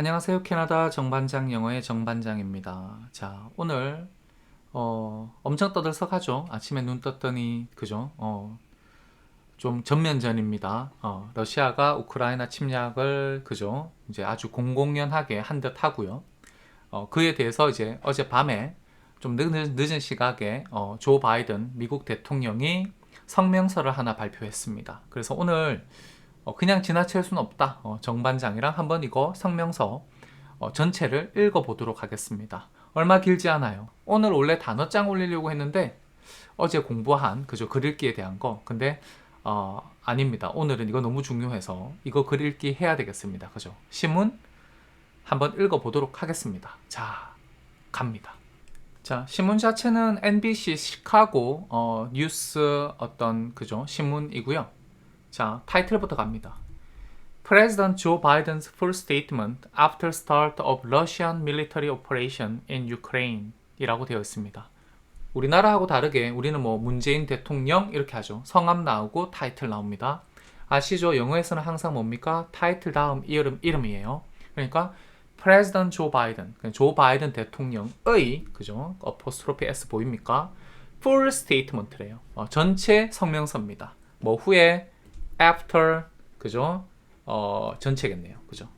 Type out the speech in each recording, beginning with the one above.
안녕하세요. 캐나다 정반장 영어의 정반장입니다. 자, 오늘 엄청 떠들썩하죠. 아침에 눈 떴더니 그죠? 좀 전면전입니다. 러시아가 우크라이나 침략을 그죠? 이제 아주 공공연하게 한 듯 하고요. 그에 대해서 이제 어젯밤에 좀 늦은 시각에 조 바이든 미국 대통령이 성명서를 하나 발표했습니다. 그래서 오늘 그냥 지나칠 수는 없다. 정반장이랑 한번 이거 성명서 전체를 읽어보도록 하겠습니다. 얼마 길지 않아요. 오늘 원래 단어장 올리려고 했는데 어제 공부한 그저 글 읽기에 대한 거. 근데 아닙니다. 오늘은 이거 너무 중요해서 이거 글 읽기 해야 되겠습니다. 그죠? 신문 한번 읽어보도록 하겠습니다. 자, 갑니다. 자, 신문 자체는 NBC 시카고 뉴스 어떤 그죠? 신문이고요. 자, 타이틀부터 갑니다. President Joe Biden's full statement after start of Russian military operation in Ukraine 이라고 되어 있습니다. 우리나라하고 다르게 우리는 뭐 문재인 대통령 이렇게 하죠. 성함 나오고 타이틀 나옵니다. 아시죠? 영어에서는 항상 뭡니까? 타이틀 다음 이름이에요. 그러니까 President Joe Biden, 조 바이든 대통령의 그죠? 어포스트로피 S 보입니까? full statement래요. 전체 성명서입니다. 뭐 후에 after 그죠? 전체겠네요. 그죠?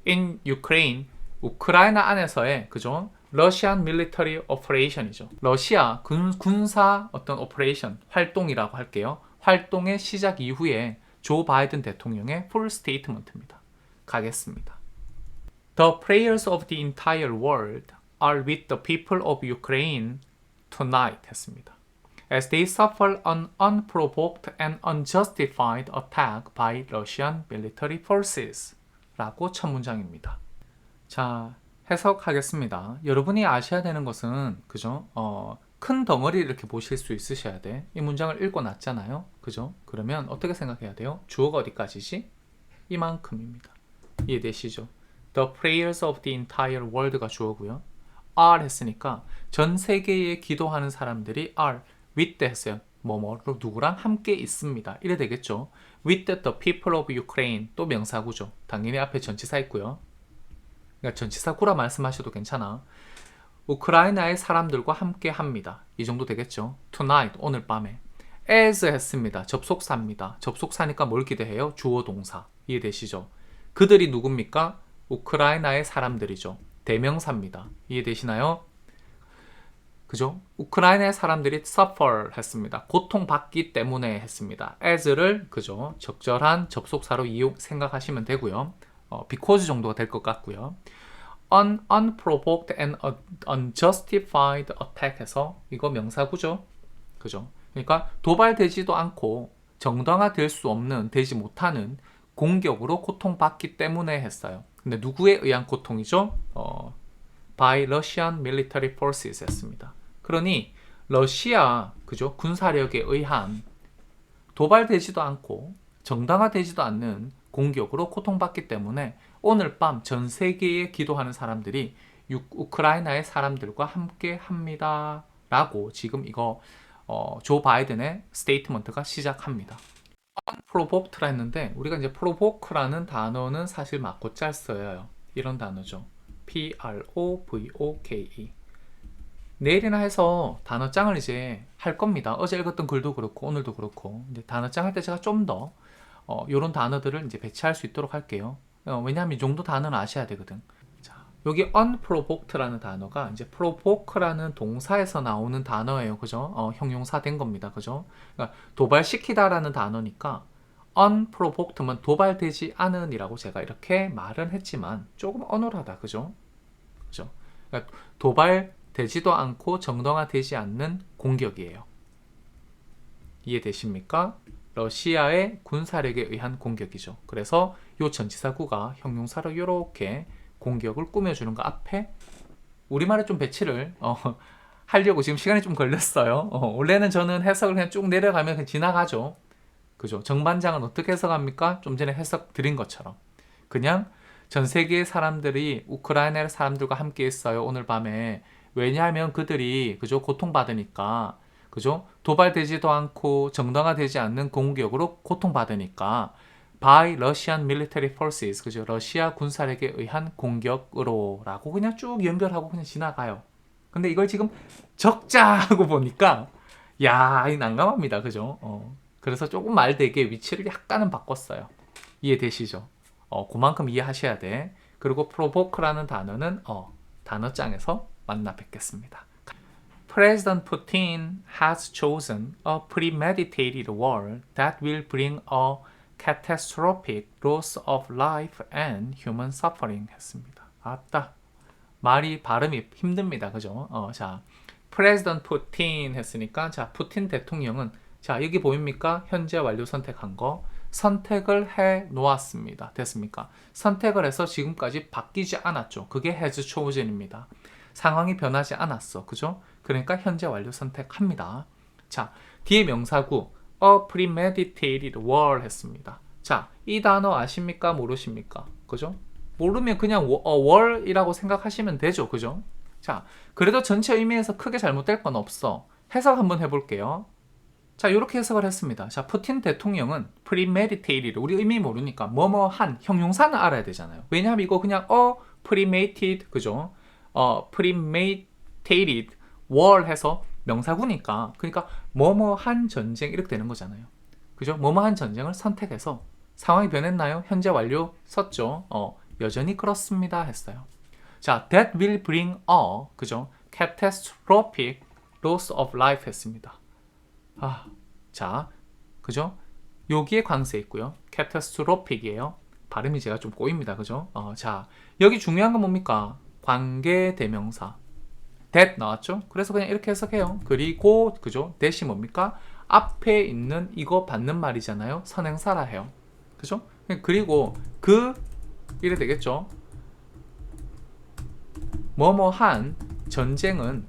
in Ukraine 우크라이나 안에서의 그죠? Russian military operation이죠. 러시아 군사 어떤 operation 활동이라고 할게요. 활동의 시작 이후에 조 바이든 대통령의 full statement입니다. 가겠습니다. The prayers of the entire world are with the people of Ukraine tonight 했습니다. As they suffer an unprovoked and unjustified attack by Russian military forces 라고 첫 문장입니다. 자, 해석하겠습니다. 여러분이 아셔야 되는 것은 그죠? 큰 덩어리 이렇게 보실 수 있으셔야 돼. 이 문장을 읽고 났잖아요. 그죠? 그러면 어떻게 생각해야 돼요? 주어가 어디까지지? 이만큼입니다. 이해되시죠? The prayers of the entire world가 주어고요. are 했으니까 전 세계에 기도하는 사람들이 are with 했어요. 뭐뭐로 누구랑 함께 있습니다. 이래 되겠죠. with the people of Ukraine 또 명사구죠. 당연히 앞에 전치사 있고요. 그러니까 전치사구라 말씀하셔도 괜찮아. 우크라이나의 사람들과 함께 합니다. 이 정도 되겠죠. tonight 오늘 밤에 as 했습니다. 접속사입니다. 접속사니까 뭘 기대해요? 주어 동사. 이해되시죠? 그들이 누굽니까? 우크라이나의 사람들이죠. 대명사입니다. 이해되시나요? 그죠? 우크라이나의 사람들이 suffer 했습니다. 고통받기 때문에 했습니다. as를 그죠? 적절한 접속사로 생각하시면 되고요. because 정도가 될 것 같고요. unprovoked and unjustified attack 해서 이거 명사구죠. 그죠? 그러니까 도발되지도 않고 정당화될 수 없는, 되지 못하는 공격으로 고통받기 때문에 했어요. 근데 누구에 의한 고통이죠? by Russian military forces 했습니다. 그러니 러시아 그죠? 군사력에 의한 도발되지도 않고 정당화되지도 않는 공격으로 고통받기 때문에 오늘 밤 전 세계에 기도하는 사람들이 우크라이나의 사람들과 함께 합니다. 라고 지금 이거 조 바이든의 스테이트먼트가 시작합니다. unprovoked라 했는데 우리가 이제 provoke라는 단어는 사실 맞고짤 써요. 이런 단어죠. provoke 내일이나 해서 단어장을 이제 할 겁니다. 어제 읽었던 글도 그렇고 오늘도 그렇고 근데 단어장 할 때 제가 좀 더 이런 단어들을 이제 배치할 수 있도록 할게요. 왜냐하면 이 정도 단어는 아셔야 되거든. 자, 여기 unprovoked라는 단어가 이제 provoke라는 동사에서 나오는 단어예요. 그죠? 형용사 된 겁니다. 그죠? 그러니까 도발시키다라는 단어니까 unprovoked면 도발되지 않은 이라고 제가 이렇게 말은 했지만 조금 어눌하다. 그죠? 그죠? 그러니까 도발되지도 않고 정당화되지 않는 공격이에요. 이해되십니까? 러시아의 군사력에 의한 공격이죠. 그래서 요 전치사구가 형용사로 이렇게 공격을 꾸며주는 거 앞에 우리말에 좀 배치를 하려고 지금 시간이 좀 걸렸어요. 원래는 저는 해석을 그냥 쭉 내려가면 그냥 지나가죠. 그죠? 정반장은 어떻게 해석합니까? 좀 전에 해석 드린 것처럼 그냥 전 세계의 사람들이 우크라이나의 사람들과 함께 있어요. 오늘 밤에. 왜냐하면 그들이 그죠? 고통받으니까 그죠? 도발되지도 않고 정당화되지 않는 공격으로 고통받으니까 by Russian military forces. 그죠? 러시아 군사력에 의한 공격으로 라고 그냥 쭉 연결하고 그냥 지나가요. 근데 이걸 지금 적자하고 보니까 야, 이 난감합니다. 그죠? 그래서 조금 말되게 위치를 약간은 바꿨어요. 이해되시죠? 그만큼 이해하셔야 돼. 그리고 provoke라는 단어는 단어장에서 만나 뵙겠습니다. President Putin has chosen a premeditated war that will bring a catastrophic loss of life and human suffering 했습니다. 아따, 말이 발음이 힘듭니다. 그죠? 자, President Putin 했으니까 자, 푸틴 대통령은 자, 여기 보입니까? 현재 완료 선택한 거. 선택을 해 놓았습니다. 됐습니까? 선택을 해서 지금까지 바뀌지 않았죠. 그게 has chosen입니다. 상황이 변하지 않았어. 그죠? 그러니까 현재 완료 선택합니다. 자, 뒤에 명사구 a premeditated war 했습니다. 자, 이 단어 아십니까? 모르십니까? 그죠? 모르면 그냥 war이라고 생각하시면 되죠. 그죠? 자, 그래도 전체 의미에서 크게 잘못될 건 없어. 해석 한번 해볼게요. 자, 이렇게 해석을 했습니다. 자, 푸틴 대통령은 premeditated, 우리 의미 모르니까 뭐뭐한 형용사는 알아야 되잖아요. 왜냐하면 이거 그냥 premeditated, 그죠? premeditated war 해서 명사구니까, 그러니까 뭐뭐한 전쟁 이렇게 되는 거잖아요. 그죠? 뭐뭐한 전쟁을 선택해서 상황이 변했나요? 현재 완료 썼죠. 여전히 그렇습니다 했어요. 자, that will bring a, 그죠? catastrophic loss of life 했습니다. 자, 그죠? 여기에 관세 있고요. catastrophic이에요. 발음이 제가 좀 꼬입니다. 그죠? 자, 여기 중요한 건 뭡니까? 관계대명사. that 나왔죠? 그래서 그냥 이렇게 해석해요. 그리고, 그죠? that이 뭡니까? 앞에 있는 이거 받는 말이잖아요. 선행사라 해요. 그죠? 그리고 이래 되겠죠? 뭐뭐한 전쟁은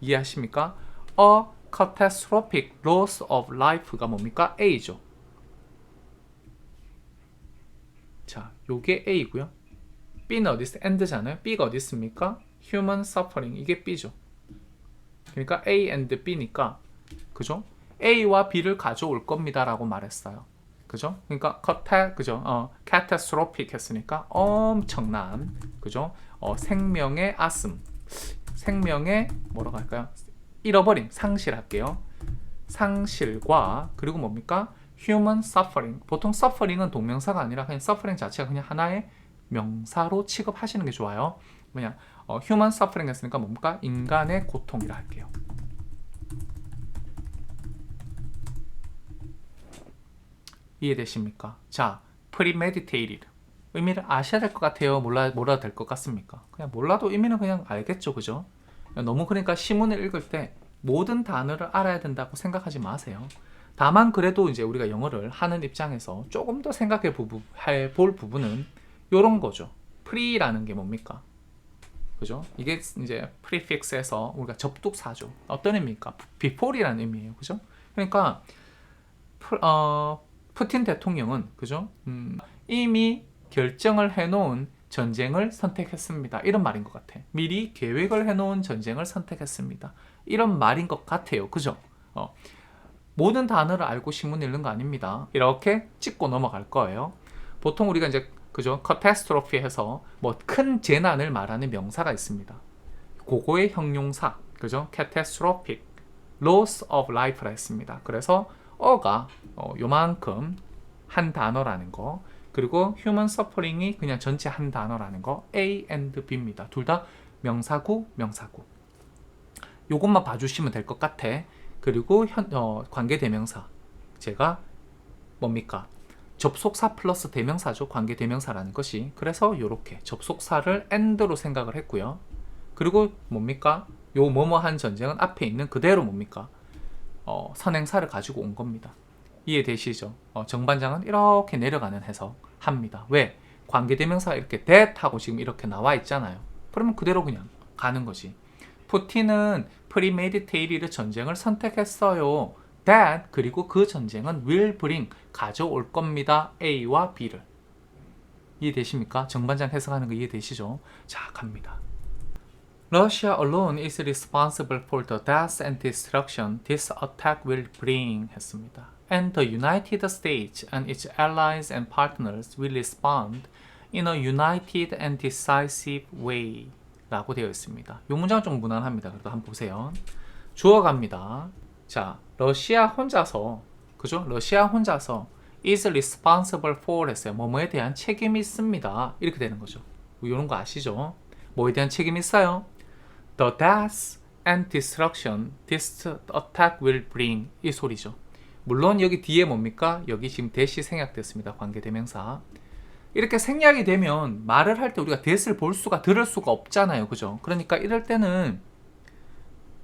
이해하십니까? A catastrophic loss of life가 뭡니까? A죠. 자, 요게 A고요. B는 어디 있어? And잖아요. B가 어디 있습니까? Human suffering, 이게 B죠. 그러니까 A and B니까, 그죠? A와 B를 가져올 겁니다라고 말했어요. 그죠? 그러니까 그죠? catastrophic 했으니까 엄청난, 그죠? 생명의 아슴, 생명의 뭐라고 할까요? 잃어버림, 상실할게요. 상실과, 그리고 뭡니까? human suffering. 보통 suffering은 동명사가 아니라 그냥 suffering 자체가 그냥 하나의 명사로 취급하시는 게 좋아요. 그냥 human suffering 했으니까 뭡니까? 인간의 고통이라 할게요. 이해되십니까? 자, premeditated. 의미를 아셔야 될 것 같아요? 몰라도 될 것 같습니까? 그냥 몰라도 의미는 그냥 알겠죠, 그죠? 너무 그러니까 시문을 읽을 때 모든 단어를 알아야 된다고 생각하지 마세요. 다만 그래도 이제 우리가 영어를 하는 입장에서 조금 더 생각해 볼 부분은 이런 거죠. pre라는 게 뭡니까? 그죠? 이게 이제 prefix에서 우리가 접두사죠. 어떤 의미입니까? before이라는 의미예요. 그죠? 그러니까 푸틴 대통령은, 그죠? 이미 결정을 해놓은 전쟁을 선택했습니다. 이런 말인 것 같아. 미리 계획을 해놓은 전쟁을 선택했습니다. 이런 말인 것 같아요. 그죠? 모든 단어를 알고 신문 읽는 거 아닙니다. 이렇게 찍고 넘어갈 거예요. 보통 우리가 이제, 그죠? catastrophe 해서 뭐 큰 재난을 말하는 명사가 있습니다. 그거의 형용사, 그죠? catastrophic loss of life라 했습니다. 그래서 어가 요만큼 한 단어라는 거, 그리고 human suffering이 그냥 전체 한 단어라는 거, A and B입니다. 둘 다 명사구, 명사구. 요것만 봐주시면 될 것 같아. 그리고 관계대명사. 제가 뭡니까? 접속사 플러스 대명사죠. 관계대명사라는 것이. 그래서 요렇게 접속사를 and로 생각을 했고요. 그리고 뭡니까? 요 뭐뭐한 전쟁은 앞에 있는 그대로 뭡니까? 선행사를 가지고 온 겁니다. 이해되시죠? 정반장은 이렇게 내려가는 해석합니다. 왜? 관계대명사가 이렇게 that 하고 지금 이렇게 나와 있잖아요. 그러면 그대로 그냥 가는 거지. 푸틴은 premeditated 전쟁을 선택했어요. that, 그리고 그 전쟁은 will bring, 가져올 겁니다. A와 B를. 이해되십니까? 정반장 해석하는 거 이해되시죠? 자, 갑니다. Russia alone is responsible for the death and destruction this attack will bring 했습니다. and the United States and its allies and partners will respond in a united and decisive way 라고 되어 있습니다. 이 문장은 좀 무난합니다. 그래도 한번 보세요. 주어 갑니다. 자, 러시아 혼자서, 그죠? 러시아 혼자서 is responsible for 했어요. 뭐뭐에 대한 책임이 있습니다. 이렇게 되는 거죠. 뭐 이런 거 아시죠? 뭐에 대한 책임이 있어요? The death and destruction this attack will bring 이 소리죠. 물론 여기 뒤에 뭡니까? 여기 지금 대시 생략됐습니다. 관계대명사. 이렇게 생략이 되면 말을 할 때 우리가 that을 볼 수가 들을 수가 없잖아요. 그죠? 그러니까 이럴 때는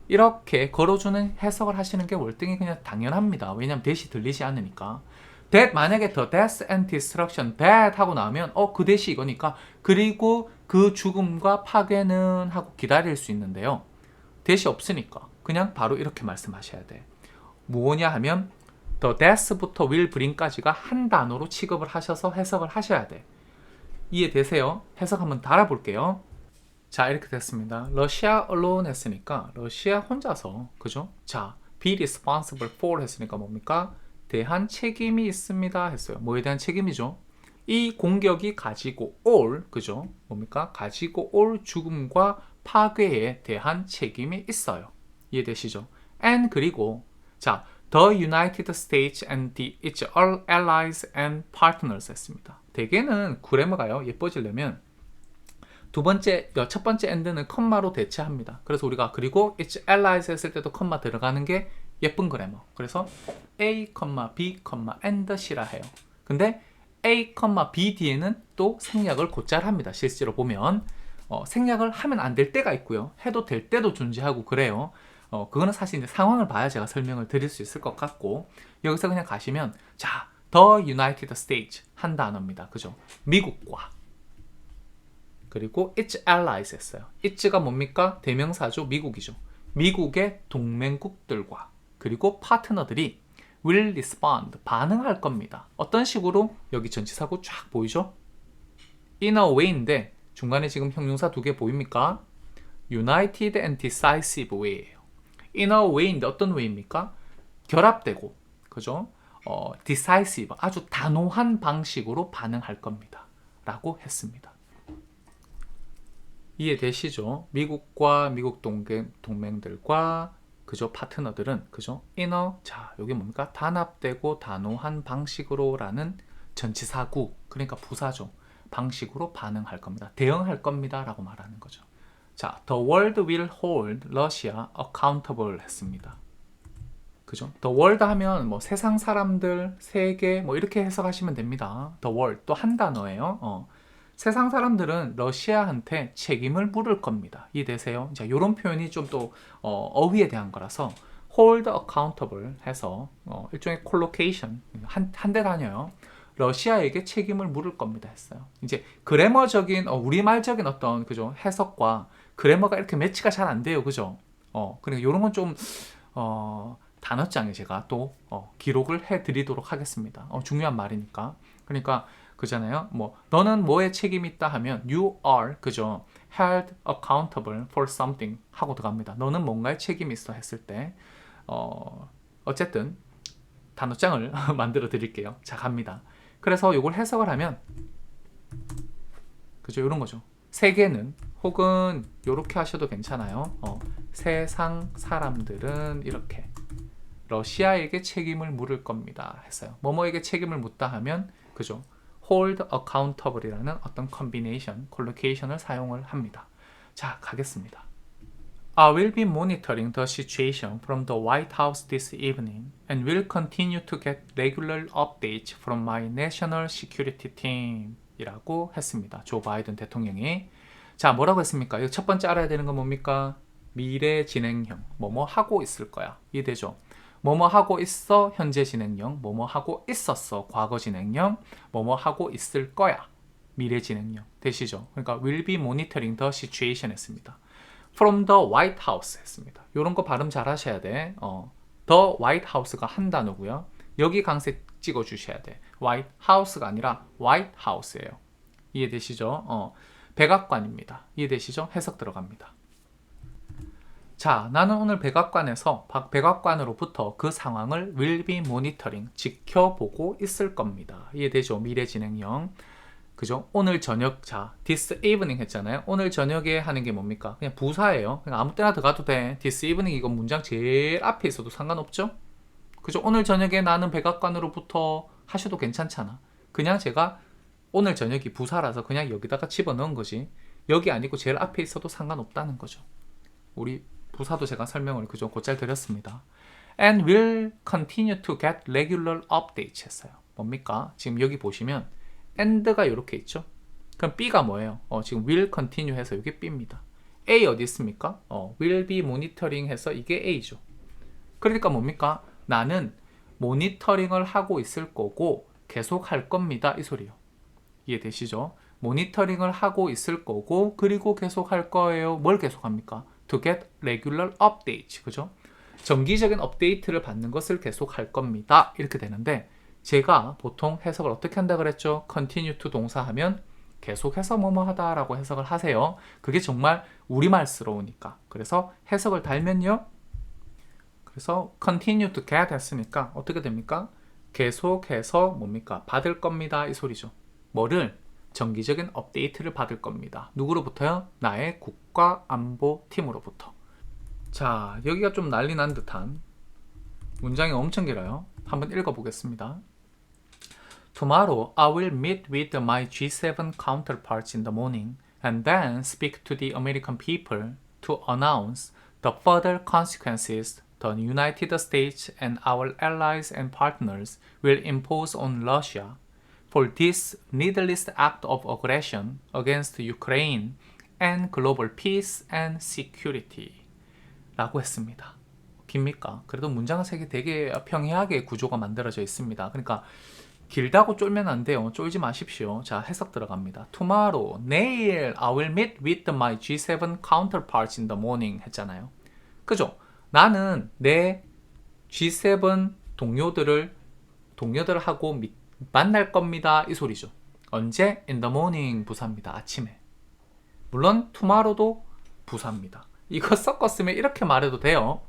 이렇게 걸어주는 해석을 하시는 게 월등히 그냥 당연합니다. 왜냐면 that이 들리지 않으니까. that 만약에 the death and destruction that 하고 나오면 그 that이 이거니까 그리고 그 죽음과 파괴는 하고 기다릴 수 있는데요. that이 없으니까 그냥 바로 이렇게 말씀하셔야 돼. 뭐냐 하면 the death부터 will bring까지가 한 단어로 취급을 하셔서 해석을 하셔야 돼. 이해되세요? 해석 한번 달아볼게요. 자, 이렇게 됐습니다. 러시아 alone 했으니까 러시아 혼자서, 그죠? 자, be responsible for 했으니까 뭡니까? 대한 책임이 있습니다 했어요. 뭐에 대한 책임이죠? 이 공격이 가지고 올, 그죠? 뭡니까? 가지고 올 죽음과 파괴에 대한 책임이 있어요. 이해되시죠? and 그리고 자, the United States and its allies and partners 했습니다. 대개는 그래머가요, 예뻐지려면 첫 번째 and는 컴마로 대체합니다. 그래서 우리가 그리고 its allies 했을 때도 컴마 들어가는 게 예쁜 그래머. 그래서 A, B, and C라 해요. 근데 A, B 뒤에는 또 생략을 곧잘 합니다. 실제로 보면 생략을 하면 안 될 때가 있고요. 해도 될 때도 존재하고 그래요. 그거는 사실 이제 상황을 봐야 제가 설명을 드릴 수 있을 것 같고 여기서 그냥 가시면 자, The United States 한 단어입니다. 그죠? 미국과 그리고 its allies 했어요. its가 뭡니까? 대명사죠. 미국이죠. 미국의 동맹국들과 그리고 파트너들이 will respond, 반응할 겁니다. 어떤 식으로? 여기 전치사고 쫙 보이죠? in a way인데 중간에 지금 형용사 두 개 보입니까? united and decisive way예요. in a way인데 어떤 way입니까? 결합되고, 그죠? decisive, 아주 단호한 방식으로 반응할 겁니다. 라고 했습니다. 이해되시죠? 미국과 미국 동맹들과 그죠? 파트너들은 그죠? 자, 여기 뭡니까? 단합되고 단호한 방식으로라는 전치사구, 그러니까 부사죠. 방식으로 반응할 겁니다. 대응할 겁니다. 라고 말하는 거죠. 자, the world will hold Russia accountable 했습니다. 그죠? The world 하면 뭐 세상 사람들, 세계 뭐 이렇게 해석하시면 됩니다. The world 또 한 단어예요. 세상 사람들은 러시아한테 책임을 물을 겁니다. 이해되세요? 자, 이런 표현이 좀 또 어휘에 대한 거라서 hold accountable 해서 일종의 collocation 한 대 다녀요. 러시아에게 책임을 물을 겁니다 했어요. 이제 그래머적인 우리말적인 어떤 그죠 해석과 그래머가 이렇게 매치가 잘 안 돼요, 그죠? 그러니까 이런 건 좀 단어장에 제가 또 기록을 해드리도록 하겠습니다. 중요한 말이니까. 그러니까 그잖아요. 뭐 너는 뭐에 책임이 있다 하면 you are 그죠 held accountable for something 하고 들어갑니다. 너는 뭔가에 책임이 있어 했을 때 어쨌든 단어장을 만들어 드릴게요. 자, 갑니다. 그래서 이걸 해석을 하면 그죠 이런 거죠. 세계는 혹은 이렇게 하셔도 괜찮아요. 세상 사람들은 이렇게 러시아에게 책임을 물을 겁니다 했어요. 뭐뭐에게 책임을 묻다 하면 그죠 hold accountable이라는 어떤 combination, collocation을 사용을 합니다. 자, 가겠습니다. I will be monitoring the situation from the White House this evening and will continue to get regular updates from my national security team 이라고 했습니다. 조 바이든 대통령이. 자, 뭐라고 했습니까? 이거 첫 번째 알아야 되는 건 뭡니까? 미래 진행형, 뭐뭐 하고 있을 거야. 이해되죠? 뭐뭐 하고 있어, 현재 진행형, 뭐뭐 하고 있었어, 과거 진행형, 뭐뭐 하고 있을 거야, 미래 진행형. 되시죠? 그러니까 will be monitoring the situation 했습니다. from the White House 했습니다. 이런 거 발음 잘 하셔야 돼. the White House가 한 단어고요. 여기 강세 찍어 주셔야 돼. White House가 아니라 White House예요. 이해되시죠? 백악관입니다. 이해되시죠? 해석 들어갑니다. 자, 나는 오늘 백악관에서 백악관으로부터 그 상황을 will be monitoring, 지켜보고 있을 겁니다. 이해되죠? 미래 진행형. 그죠? 오늘 저녁, 자, this evening 했잖아요. 오늘 저녁에 하는 게 뭡니까? 그냥 부사예요. 그냥 아무 때나 들어가도 돼. this evening 이거 문장 제일 앞에 있어도 상관없죠? 그죠? 오늘 저녁에 나는 백악관으로부터 하셔도 괜찮잖아. 그냥 제가 오늘 저녁이 부사라서 그냥 여기다가 집어넣은 거지. 여기 아니고 제일 앞에 있어도 상관없다는 거죠. 우리 부사도 제가 설명을 그죠? 곧잘 드렸습니다. And will continue to get regular updates 했어요. 뭡니까? 지금 여기 보시면 and가 이렇게 있죠? 그럼 B가 뭐예요? 지금 will continue 해서 이게 B입니다. A 어디 있습니까? will be monitoring 해서 이게 A죠. 그러니까 뭡니까? 나는 모니터링을 하고 있을 거고 계속 할 겁니다. 이 소리요. 이해되시죠? 모니터링을 하고 있을 거고 그리고 계속 할 거예요. 뭘 계속 합니까? To get regular updates. 그죠? 정기적인 업데이트를 받는 것을 계속 할 겁니다. 이렇게 되는데 제가 보통 해석을 어떻게 한다 그랬죠? continue to 동사하면 계속해서 뭐뭐 하다라고 해석을 하세요. 그게 정말 우리말스러우니까. 그래서 해석을 달면요. 그래서 continue to get 했으니까 어떻게 됩니까? 계속해서 뭡니까? 받을 겁니다. 이 소리죠. 뭐를? 정기적인 업데이트를 받을 겁니다. 누구로부터요? 나의 국가안보팀으로부터. 자, 여기가 좀 난리 난 듯한 문장이 엄청 길어요. 한번 읽어보겠습니다. Tomorrow I will meet with my G7 counterparts in the morning and then speak to the American people to announce the further consequences the United States and our allies and partners will impose on Russia for this needless act of aggression against Ukraine and global peace and security 라고 했습니다. 깁니까? 그래도 문장 색이 되게 평이하게 구조가 만들어져 있습니다. 그러니까 길다고 쫄면 안 돼요. 쫄지 마십시오. 자, 해석 들어갑니다. Tomorrow, 내일 I will meet with my G7 counterparts in the morning 했잖아요. 그죠? 나는 내 G7 동료들하고 만날 겁니다. 이 소리죠. 언제? In the morning 부사입니다. 아침에. 물론 tomorrow도 부사입니다. 이거 섞었으면 이렇게 말해도 돼요.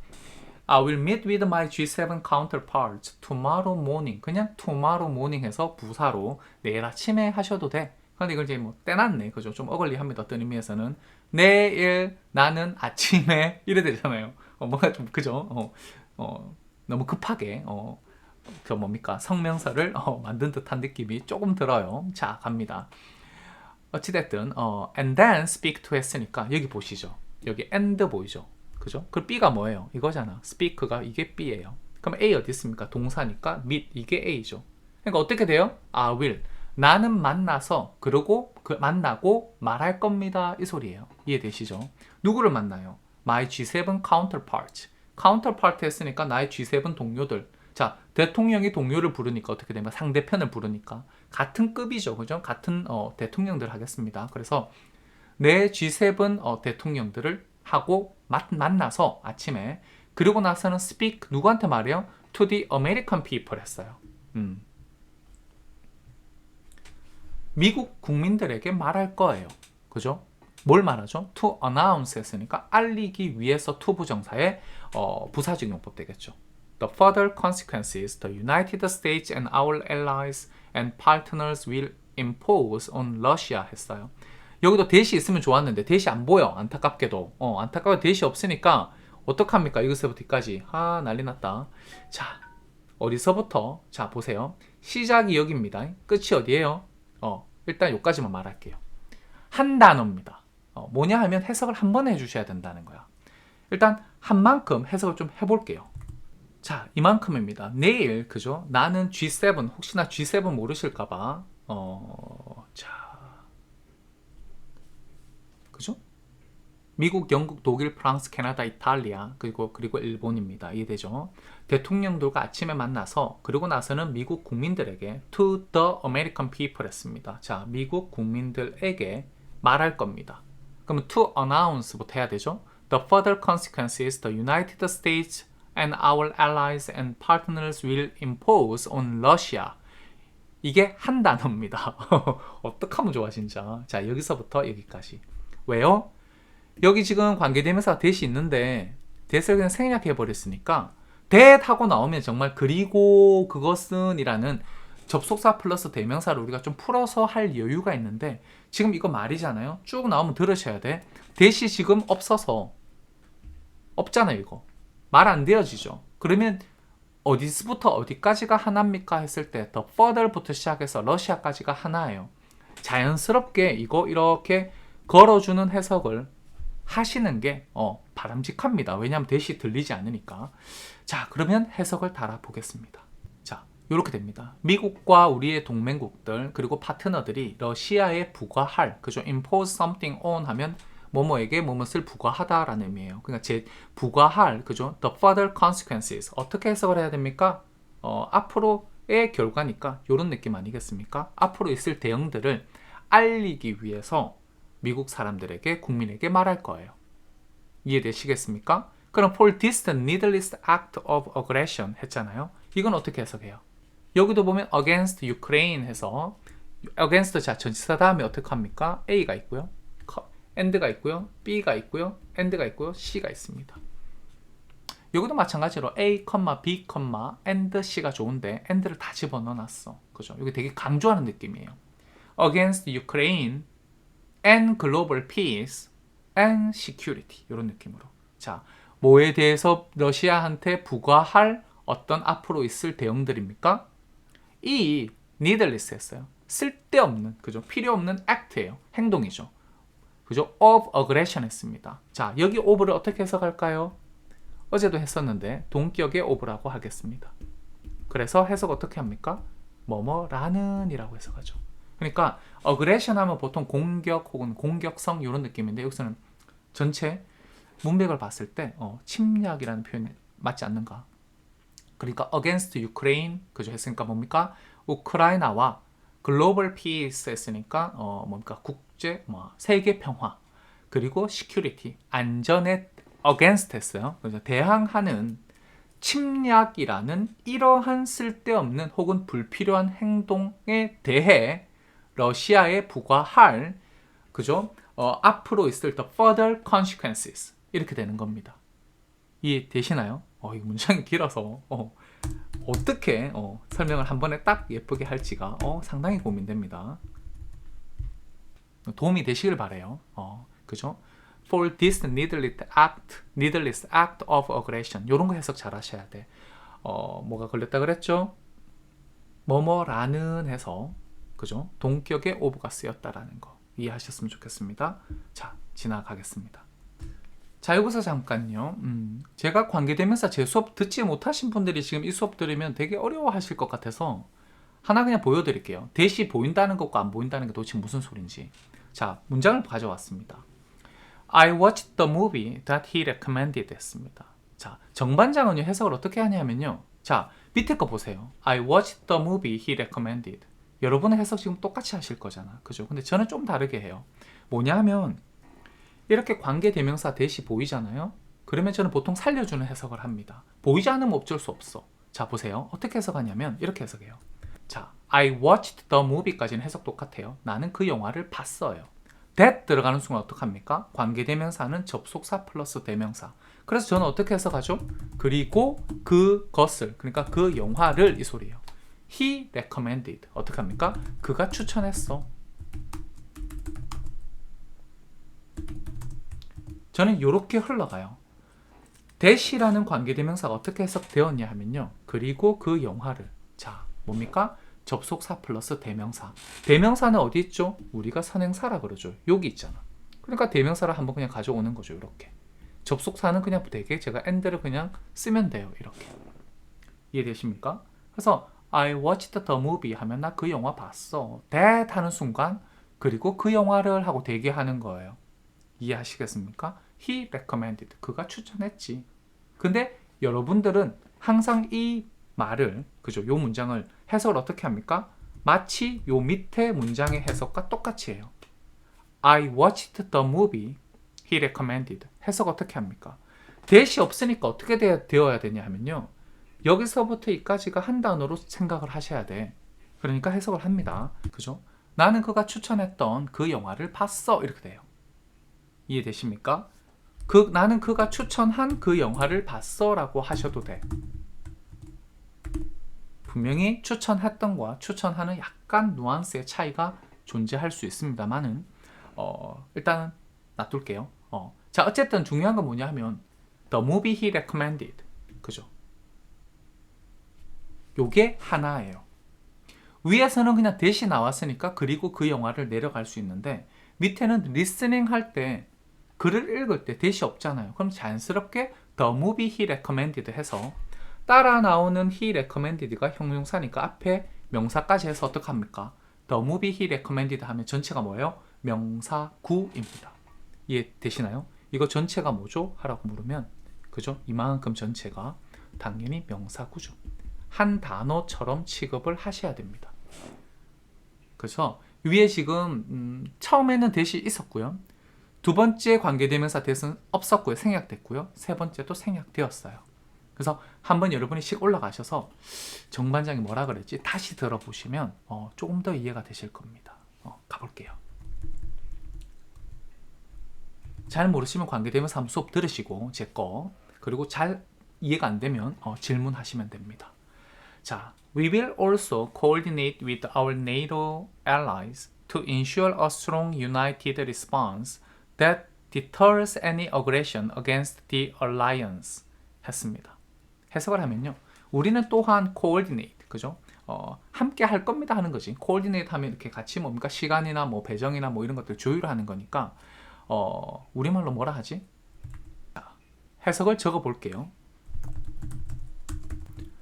I will meet with my G7 counterparts tomorrow morning. 그냥 tomorrow morning 해서 부사로 내일 아침에 하셔도 돼. 근데 이걸 이제 뭐 떼놨네. 그죠? 좀 어글리합니다. 어떤 의미에서는. 내일 나는 아침에 이래 되잖아요. 뭔가 좀 그죠? 너무 급하게 그 뭡니까? 성명서를 만든 듯한 느낌이 조금 들어요. 자, 갑니다. 어찌됐든 and then speak to 했으니까 여기 보시죠. 여기 and 보이죠? 그죠? 그 B가 뭐예요? 이거잖아. speak가 이게 B예요. 그럼 A 어디 있습니까? 동사니까 meet 이게 A죠. 그러니까 어떻게 돼요? I will. 나는 만나서 그러고 만나고 말할 겁니다. 이 소리예요. 이해되시죠? 누구를 만나요? My G7 counterparts. counterpart 했으니까 나의 G7 동료들. 자, 대통령이 동료를 부르니까 어떻게 되면 상대편을 부르니까 같은 급이죠. 그죠? 같은 대통령들 하겠습니다. 그래서 내 G7 대통령들을 하고 만나서 아침에 그리고 나서는 speak 누구한테 말해요? To the American people 했어요. 미국 국민들에게 말할 거예요. 그죠? 뭘 말하죠? To announce 했으니까 알리기 위해서 to 부정사의 부사적용법 되겠죠. The further consequences the United States and our allies and partners will impose on Russia 했어요. 여기도 대시 있으면 좋았는데 대시 안 보여. 안타깝게도. 안타깝게 대시 없으니까 어떡합니까? 여기서부터 뒤까지. 난리 났다. 자, 어디서부터? 자, 보세요. 시작이 여기입니다. 끝이 어디예요? 일단 여기까지만 말할게요. 한 단어입니다. 뭐냐 하면 해석을 한 번 해주셔야 된다는 거야. 일단 한 만큼 해석을 좀 해볼게요. 자, 이만큼입니다. 내일, 그죠? 나는 G7, 혹시나 G7 모르실까봐, 그죠? 미국, 영국, 독일, 프랑스, 캐나다, 이탈리아, 그리고 일본입니다. 이해되죠? 대통령들과 아침에 만나서, 그리고 나서는 미국 국민들에게 to the American people 했습니다. 자, 미국 국민들에게 말할 겁니다. 그러면 to announce부터 해야 되죠? The further consequences the United States and our allies and partners will impose on Russia. 이게 한 단어입니다. 어떡하면 좋아 진짜. 자, 여기서부터 여기까지. 왜요? 여기 지금 관계대명사가 대시 있는데 that을 그냥 생략해 버렸으니까 that 하고 나오면 정말 그리고 그것은 이라는 접속사 플러스 대명사를 우리가 좀 풀어서 할 여유가 있는데 지금 이거 말이잖아요. 쭉 나오면 들으셔야 돼. that이 지금 없어서 없잖아요. 이거 말 안 되어지죠. 그러면 어디서부터 어디까지가 하나입니까 했을 때 the further부터 시작해서 러시아까지가 하나예요. 자연스럽게 이거 이렇게 걸어주는 해석을 하시는 게 바람직합니다. 왜냐하면 대시 들리지 않으니까. 자, 그러면 해석을 달아보겠습니다. 자, 이렇게 됩니다. 미국과 우리의 동맹국들 그리고 파트너들이 러시아에 부과할, 그죠? impose something on 하면 뭐뭐에게 뭐뭇을 부과하다라는 의미예요. 그러니까 부과할, 그죠? the further consequences 어떻게 해석을 해야 됩니까? 앞으로의 결과니까 이런 느낌 아니겠습니까? 앞으로 있을 대응들을 알리기 위해서 미국 사람들에게 국민에게 말할 거예요. 이해되시겠습니까? 그럼 for this needless act of aggression 했잖아요. 이건 어떻게 해석해요? 여기도 보면 against Ukraine 해서 against 자 전치사 다음에 어떻게 합니까? A가 있고요. and가 있고요. B가 있고요. and가 있고요. C가 있습니다. 여기도 마찬가지로 A, B, and C가 좋은데 and를 다 집어넣어놨어. 그죠? 여기 되게 강조하는 느낌이에요. against Ukraine and global peace and security 이런 느낌으로. 자, 뭐에 대해서 러시아한테 부과할 어떤 앞으로 있을 대응들입니까? 이 needless 했어요. 쓸데없는, 그죠? 필요 없는 act예요. 행동이죠. 그죠? of aggression 했습니다. 자, 여기 of를 어떻게 해석할까요? 어제도 했었는데 동격의 of라고 하겠습니다. 그래서 해석 어떻게 합니까? 뭐뭐라는 이라고 해석하죠. 그러니까 aggression 하면 보통 공격 혹은 공격성 이런 느낌인데 여기서는 전체 문맥을 봤을 때 침략이라는 표현이 맞지 않는가? 그러니까 against Ukraine 그죠? 했으니까 뭡니까? 우크라이나와 글로벌 피스 했으니까 뭡니까? 국제 세계 평화 그리고 security 안전에 against 했어요. 그래서 대항하는 침략이라는 이러한 쓸데없는 혹은 불필요한 행동에 대해 러시아에 부과할 그죠? 앞으로 있을 the further consequences 이렇게 되는 겁니다. 이해되시나요? 이 문장이 길어서 어떻게 설명을 한 번에 딱 예쁘게 할지가 상당히 고민됩니다. 도움이 되시길 바래요. 그죠? For this needless act of aggression 이런 거 해석 잘 하셔야 돼. 뭐가 걸렸다 그랬죠? 뭐뭐라는 해서 그죠? 동격의 of가 쓰였다라는 거 이해하셨으면 좋겠습니다. 자, 지나가겠습니다. 자, 여기서 잠깐요. 제가 관계대명사 제 수업 듣지 못하신 분들이 지금 이 수업 들으면 되게 어려워하실 것 같아서 하나 그냥 보여드릴게요. 대시 보인다는 것과 안 보인다는 게 도대체 무슨 소린지. 자, 문장을 가져왔습니다. I watched the movie that he recommended 했습니다. 자, 정반장은 해석을 어떻게 하냐면요. 자, 밑에 거 보세요. I watched the movie he recommended. 여러분의 해석 지금 똑같이 하실 거잖아. 그죠? 근데 저는 좀 다르게 해요. 뭐냐 하면 이렇게 관계대명사 대시 보이잖아요. 그러면 저는 보통 살려주는 해석을 합니다. 보이지 않으면 어쩔 수 없어. 자, 보세요. 어떻게 해석하냐면 이렇게 해석해요. 자, I watched the movie까지는 해석 똑같아요. 나는 그 영화를 봤어요. that 들어가는 순간 어떡합니까? 관계대명사는 접속사 플러스 대명사. 그래서 저는 어떻게 해석하죠? 그리고 그것을, 그러니까 그 영화를 이 소리예요. He recommended. 어떻게 합니까? 그가 추천했어. 저는 이렇게 흘러가요. that이라는 관계대명사가 어떻게 해석되었냐 하면요. 그리고 그 영화를. 자, 뭡니까? 접속사 플러스 대명사. 대명사는 어디 있죠? 우리가 선행사라 그러죠. 여기 있잖아. 그러니까 대명사를 한번 그냥 가져오는 거죠. 이렇게. 접속사는 그냥 되게 제가 and를 그냥 쓰면 돼요. 이렇게. 이해되십니까? 그래서 I watched the movie 하면 나 그 영화 봤어. that 하는 순간 그리고 그 영화를 하고 대기하는 거예요. 이해하시겠습니까? He recommended. 그가 추천했지. 근데 여러분들은 항상 이 말을, 그죠? 요 문장을 해석을 어떻게 합니까? 마치 요 밑에 문장의 해석과 똑같이 해요. I watched the movie he recommended. 해석 어떻게 합니까? that이 없으니까 어떻게 되어야 되냐 하면요. 여기서부터 이까지가 한 단어로 생각을 하셔야 돼. 그러니까 해석을 합니다. 그죠? 나는 그가 추천했던 그 영화를 봤어. 이렇게 돼요. 이해되십니까? 나는 그가 추천한 그 영화를 봤어 라고 하셔도 돼. 분명히 추천했던과 추천하는 약간 누안스의 차이가 존재할 수 있습니다만은 일단 놔둘게요. 자, 어쨌든 중요한 건 뭐냐 하면 The movie he recommended. 그죠? 요게 하나예요. 위에서는 그냥 대시 나왔으니까 그리고 그 영화를 내려갈 수 있는데 밑에는 리스닝 할 때 글을 읽을 때 대시 없잖아요. 그럼 자연스럽게 The movie he recommended 해서 따라 나오는 he recommended가 형용사니까 앞에 명사까지 해서 어떡합니까? The movie he recommended 하면 전체가 뭐예요? 명사구입니다. 이해되시나요? 이거 전체가 뭐죠? 하라고 물으면 그죠? 이만큼 전체가 당연히 명사구죠. 한 단어처럼 취급을 하셔야 됩니다. 그래서 위에 지금 처음에는 대시 있었고요. 두 번째 관계대명사 대신 없었고요. 생략됐고요. 세 번째도 생략되었어요. 그래서 한번 여러분이 씩 올라가셔서 정반장이 뭐라 그랬지? 다시 들어보시면 조금 더 이해가 되실 겁니다. 가볼게요. 잘 모르시면 관계대명사 한번 수업 들으시고 제 거 그리고 잘 이해가 안 되면 질문하시면 됩니다. 자, we will also coordinate with our NATO allies to ensure a strong united response that deters any aggression against the alliance 했습니다. 해석을 하면요. 우리는 또한 coordinate, 그죠? 함께 할 겁니다 하는 거지. coordinate 하면 이렇게 같이 뭡니까? 시간이나 뭐 배정이나 뭐 이런 것들 조율하는 거니까 우리말로 뭐라 하지? 해석을 적어 볼게요.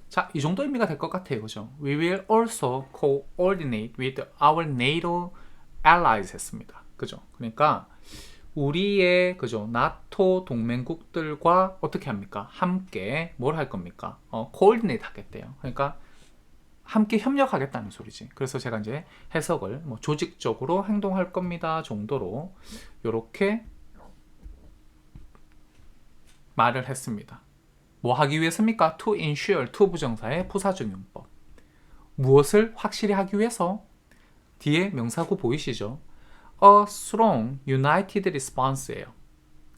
자, 이 정도 의미가 될 것 같아요. 그죠? We will also coordinate with our NATO allies 했습니다. 그죠? 그러니까 우리의 그죠? 나토 동맹국들과 어떻게 합니까? 함께 뭘 할 겁니까? coordinate 하겠대요. 그러니까 함께 협력하겠다는 소리지. 그래서 제가 이제 해석을 뭐 조직적으로 행동할 겁니다 정도로 이렇게 말을 했습니다. 뭐 하기 위해서입니까? To ensure, to 부정사의 부사적용법. 무엇을 확실히 하기 위해서? 뒤에 명사구 보이시죠? A strong, united response예요.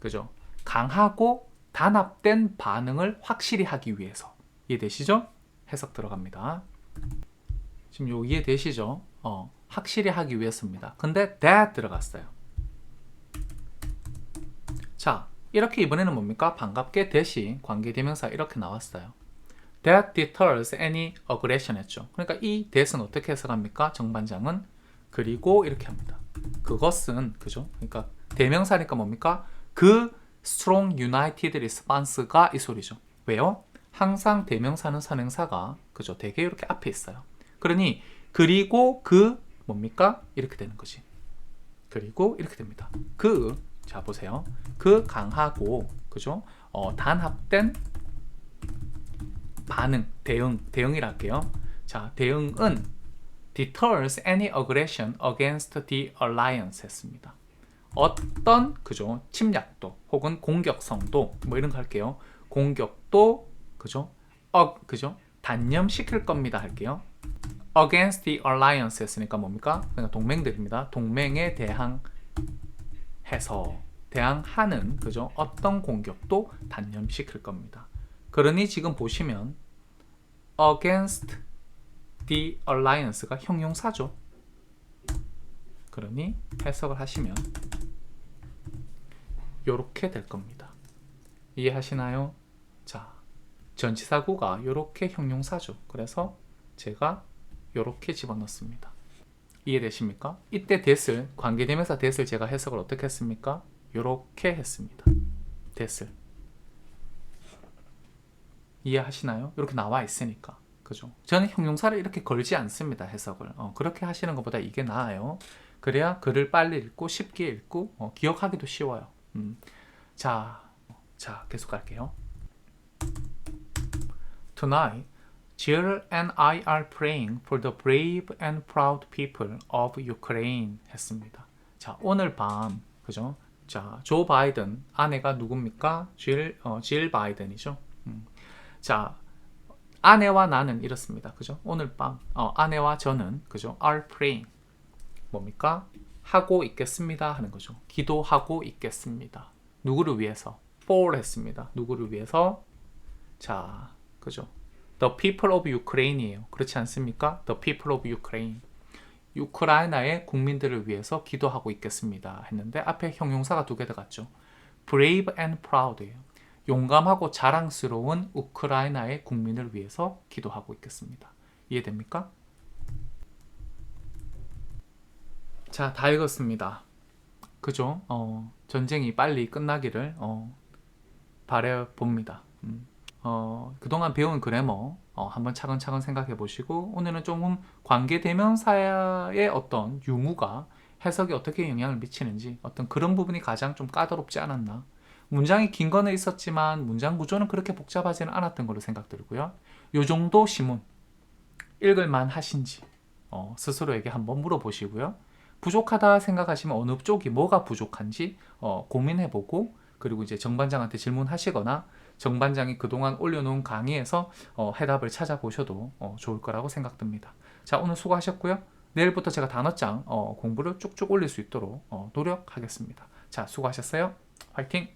그죠? 강하고 단합된 반응을 확실히 하기 위해서. 이해되시죠? 해석 들어갑니다. 지금 요 이해되시죠? 확실히 하기 위해서입니다. 근데 that 들어갔어요. 자, 이렇게 이번에는 뭡니까? 반갑게 대시 관계대명사 이렇게 나왔어요. That deters any aggression 했죠. 그러니까 이 that은 어떻게 해석합니까? 정반장은 그리고 이렇게 합니다. 그것은 그죠? 그러니까 대명사니까 뭡니까? 그 strong united response가 이 소리죠. 왜요? 항상 대명사는 선행사가 그죠? 되게 이렇게 앞에 있어요. 그러니 그리고 그 뭡니까? 이렇게 되는 거지. 그리고 이렇게 됩니다. 자 보세요. 그 강하고 그죠? 단합된 반응, 대응이라 할게요. 자, 대응은 deters any aggression against the alliance 했습니다. 어떤 그죠? 침략도 혹은 공격성도 뭐 이런 거 할게요. 공격도 그죠? 그죠? 단념시킬 겁니다 할게요. against the alliance 했으니까 뭡니까? 그러니까 동맹들입니다. 동맹에 대항하는 그죠? 어떤 공격도 단념시킬 겁니다. 그러니 지금 보시면 against the alliance가 형용사죠. 그러니 해석을 하시면 이렇게 될 겁니다. 이해하시나요? 자, 전치사구가 이렇게 형용사죠. 그래서 제가 이렇게 집어넣습니다. 이해되십니까? 이때 that을 관계대명사 that을 제가 해석을 어떻게 했습니까? 이렇게 했습니다. that을 이해하시나요? 이렇게 나와 있으니까 그죠? 저는 형용사를 이렇게 걸지 않습니다. 해석을 그렇게 하시는 것보다 이게 나아요. 그래야 글을 빨리 읽고 쉽게 읽고 기억하기도 쉬워요. 자 계속 갈게요. Tonight Jill and I are praying for the brave and proud people of Ukraine 했습니다. 자, 오늘 밤 그죠? 자, 조 바이든 아내가 누굽니까? 질 바이든이죠. 자, 아내와 나는 이렇습니다. 그죠? 오늘 밤 아내와 저는 그죠? are praying 뭡니까? 하고 있겠습니다 하는 거죠. 기도하고 있겠습니다. 누구를 위해서? for 했습니다. 누구를 위해서? 자, 그죠? The people of Ukraine이에요. 그렇지 않습니까? The people of Ukraine. 우크라이나의 국민들을 위해서 기도하고 있겠습니다. 했는데 앞에 형용사가 두 개 들어갔죠. brave and proud예요. 용감하고 자랑스러운 우크라이나의 국민을 위해서 기도하고 있겠습니다. 이해됩니까? 자, 다 읽었습니다. 그죠? 전쟁이 빨리 끝나기를 바라봅니다. 그동안 배운 그래머 한번 차근차근 생각해 보시고 오늘은 조금 관계대명사의 어떤 유무가 해석에 어떻게 영향을 미치는지 어떤 그런 부분이 가장 좀 까다롭지 않았나. 문장이 긴 거는 있었지만 문장 구조는 그렇게 복잡하지는 않았던 걸로 생각들고요. 요 정도 시문 읽을만 하신지 스스로에게 한번 물어보시고요. 부족하다 생각하시면 어느 쪽이 뭐가 부족한지 고민해보고 그리고 이제 정반장한테 질문하시거나 정반장이 그동안 올려놓은 강의에서 해답을 찾아보셔도 좋을 거라고 생각됩니다. 자, 오늘 수고하셨고요. 내일부터 제가 단어장 공부를 쭉쭉 올릴 수 있도록 노력하겠습니다. 자, 수고하셨어요. 화이팅!